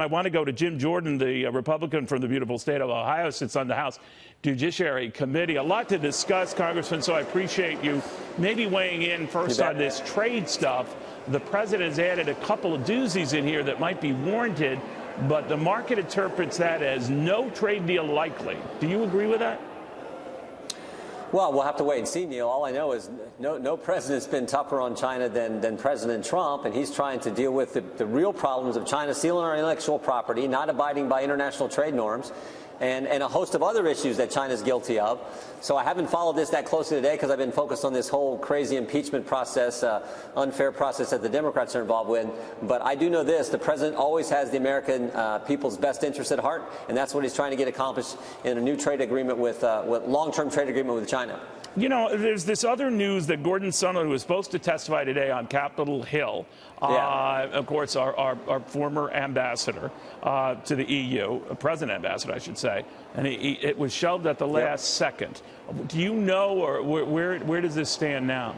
I want to go to Jim Jordan, the Republican from the beautiful state of Ohio, sits on the House Judiciary Committee. A lot to discuss, Congressman, so I appreciate you maybe weighing in first on this trade stuff. The president has added a couple of doozies in here that might be warranted, but the market interprets that as no trade deal likely. Do you agree with that? Well, we'll have to wait and see, Neil. All I know is no president's been tougher on China than President Trump, and he's trying to deal with the real problems of China stealing our intellectual property, not abiding by international trade norms, and a host of other issues that China's guilty of. So I haven't followed this that closely today because I've been focused on this whole crazy impeachment process, unfair process that the Democrats are involved with. But I do know this, the president always has the American people's best interest at heart, and that's what he's trying to get accomplished in a new trade agreement with long-term trade agreement with China. You know, there's this other news that Gordon Sondland, who was supposed to testify today on Capitol Hill, of course, our former ambassador to the EU, president ambassador, I should say, and it was shelved at the last second. Do you know, or where does this stand now?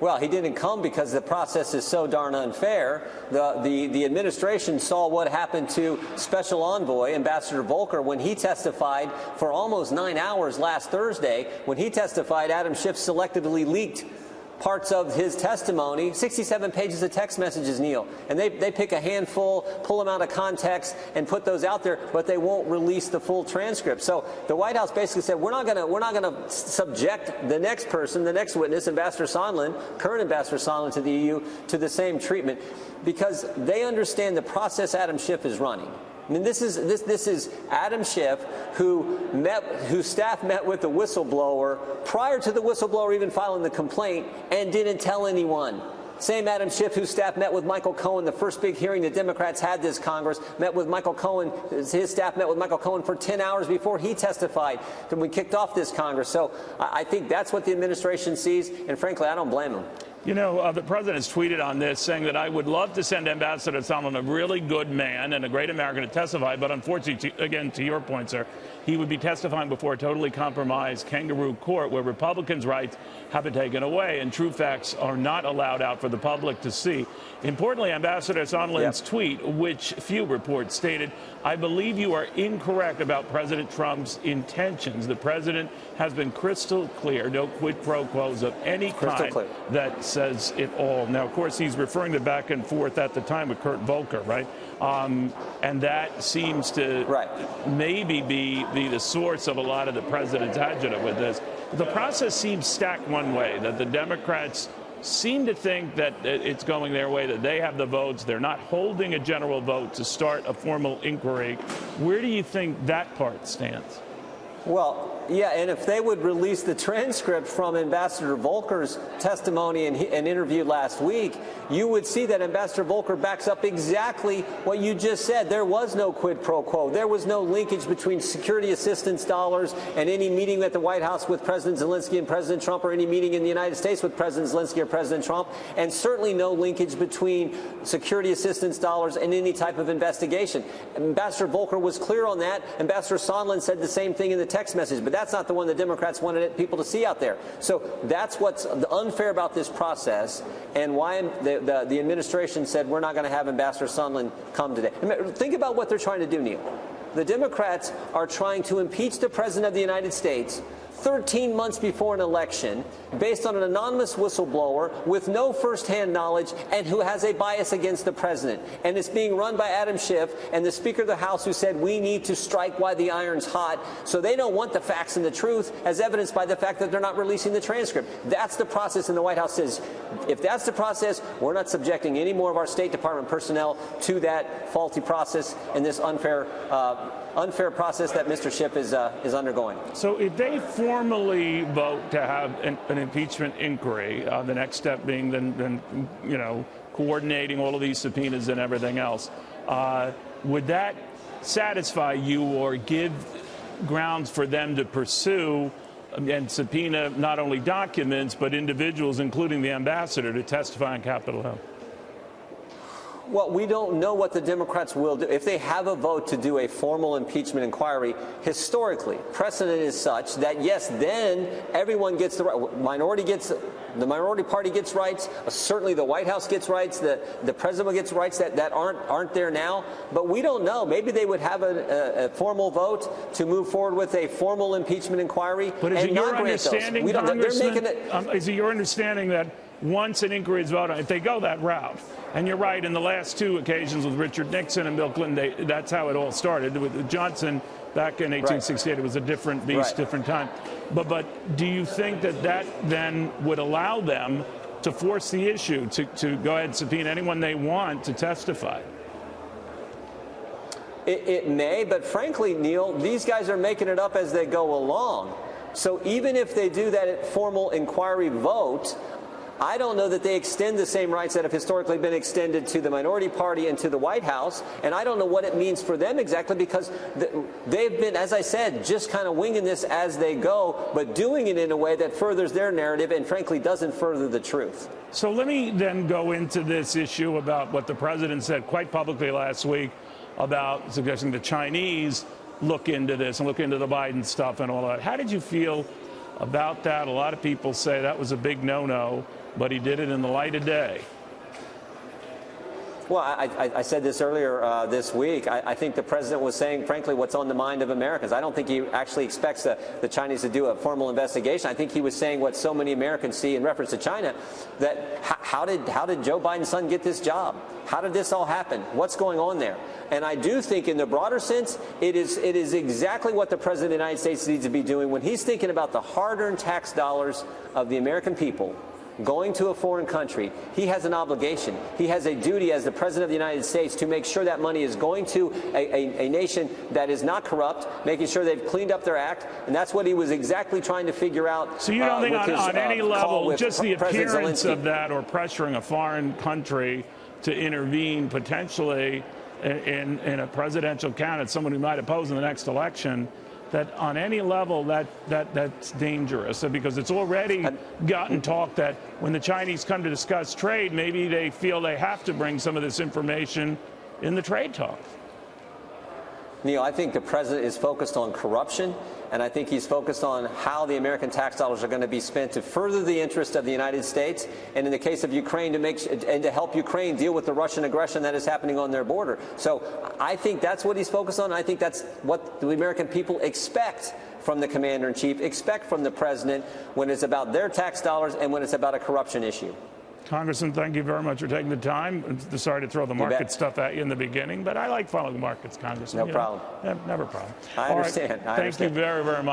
Well, he didn't come because the process is so darn unfair. The administration saw what happened to Special Envoy Ambassador Volker when he testified for almost 9 hours last Thursday. When he testified, Adam Schiff selectively leaked parts of his testimony, 67 pages of text messages, Neil, and they pick a handful, pull them out of context, and put those out there, but they won't release the full transcript. So the White House basically said, we're not going to subject the next person, the next witness, Ambassador Sondland, current Ambassador Sondland to the EU, to the same treatment, because they understand the process Adam Schiff is running. I mean, this is Adam Schiff, whose staff met with the whistleblower prior to the whistleblower even filing the complaint and didn't tell anyone. Same Adam Schiff whose staff met with Michael Cohen, the first big hearing the Democrats had this Congress, met with Michael Cohen, his staff met with Michael Cohen for 10 hours before he testified when we kicked off this Congress. So I think that's what the administration sees, and frankly, I don't blame them. You know, the president's tweeted on this saying that I would love to send Ambassador Sondland, a really good man and a great American, to testify, but unfortunately, again, to your point, sir, he would be testifying before a totally compromised kangaroo court where Republicans' rights have been taken away and true facts are not allowed out for the public to see. Importantly, Ambassador Sondland's tweet, which few reports stated, I believe you are incorrect about President Trump's intentions. The president has been crystal clear, no quid pro quos of any kind that says it all. Now, of course, he's referring to back and forth at the time with Kurt Volker, right? And that seems to maybe be the source of a lot of the president's agita with this. The process seems stacked one way, that the Democrats seem to think that it's going their way, that they have the votes. They're not holding a general vote to start a formal inquiry. Where do you think that part stands? Well, yeah, and if they would release the transcript from Ambassador Volker's testimony and interview last week, you would see that Ambassador Volker backs up exactly what you just said. There was no quid pro quo. There was no linkage between security assistance dollars and any meeting at the White House with President Zelensky and President Trump, or any meeting in the United States with President Zelensky or President Trump, and certainly no linkage between security assistance dollars and any type of investigation. Ambassador Volker was clear on that. Ambassador Sondland said the same thing in the text message, but that's not the one the Democrats wanted people to see out there. So that's what's unfair about this process, and why the administration said we're not going to have Ambassador Sondland come today. Think about what they're trying to do, Neil. The Democrats are trying to impeach the President of the United States 13 months before an election based on an anonymous whistleblower with no firsthand knowledge and who has a bias against the president. And it's being run by Adam Schiff and the Speaker of the House, who said we need to strike while the iron's hot. So they don't want the facts and the truth, as evidenced by the fact that they're not releasing the transcript. That's the process, and the White House says if that's the process, we're not subjecting any more of our State Department personnel to that faulty process and this unfair process that Mr. Schiff is undergoing. So if they formally vote to have an impeachment inquiry, the next step being then coordinating all of these subpoenas and everything else, would that satisfy you or give grounds for them to pursue and subpoena not only documents but individuals, including the ambassador, to testify on Capitol Hill? Well, we don't know what the Democrats will do. If they have a vote to do a formal impeachment inquiry, historically, precedent is such that, yes, then everyone gets the right. The minority party gets rights. Certainly the White House gets rights. The president gets rights that aren't there now. But we don't know. Maybe they would have a formal vote to move forward with a formal impeachment inquiry. But is and it your not grant those. understanding, We don't, Congressman, they're making it, is it your understanding that once an inquiry is voted, if they go that route, and you're right, in the last two occasions with Richard Nixon and Bill Clinton, that's how it all started. With Johnson back in 1868, It was a different beast, different time. But do you think that then would allow them to force the issue, to go ahead and subpoena anyone they want to testify? It may, but frankly, Neil, these guys are making it up as they go along. So even if they do that formal inquiry vote, I don't know that they extend the same rights that have historically been extended to the minority party and to the White House. And I don't know what it means for them exactly, because they've been, as I said, just kind of winging this as they go, but doing it in a way that furthers their narrative and, frankly, doesn't further the truth. So let me then go into this issue about what the president said quite publicly last week about suggesting the Chinese look into this and look into the Biden stuff and all that. How did you feel about that? A lot of people say that was a big no-no, but he did it in the light of day. Well, I said this earlier this week. I think the president was saying, frankly, what's on the mind of Americans. I don't think he actually expects the Chinese to do a formal investigation. I think he was saying what so many Americans see in reference to China, that how did Joe Biden's son get this job? How did this all happen? What's going on there? And I do think in the broader sense, it is exactly what the president of the United States needs to be doing when he's thinking about the hard-earned tax dollars of the American people going to a foreign country. He has an obligation. He has a duty as the president of the United States to make sure that money is going to a nation that is not corrupt, making sure they've cleaned up their act. And that's what he was exactly trying to figure out. So you don't think on any level, just the appearance Zelensky of that, or pressuring a foreign country to intervene potentially in a presidential candidate, someone who might oppose in the next election, that on any level that's dangerous, because it's already gotten talk that when the Chinese come to discuss trade, maybe they feel they have to bring some of this information in the trade talks? Neil, I think the president is focused on corruption, and I think he's focused on how the American tax dollars are going to be spent to further the interest of the United States, and in the case of Ukraine, to help Ukraine deal with the Russian aggression that is happening on their border. So I think that's what he's focused on. I think that's what the American people expect from the commander-in-chief, expect from the president when it's about their tax dollars and when it's about a corruption issue. Congressman, thank you very much for taking the time. I'm sorry to throw the market stuff at you in the beginning, but I like following markets, Congressman. No problem. Never a problem. I understand. Thank you very, very much.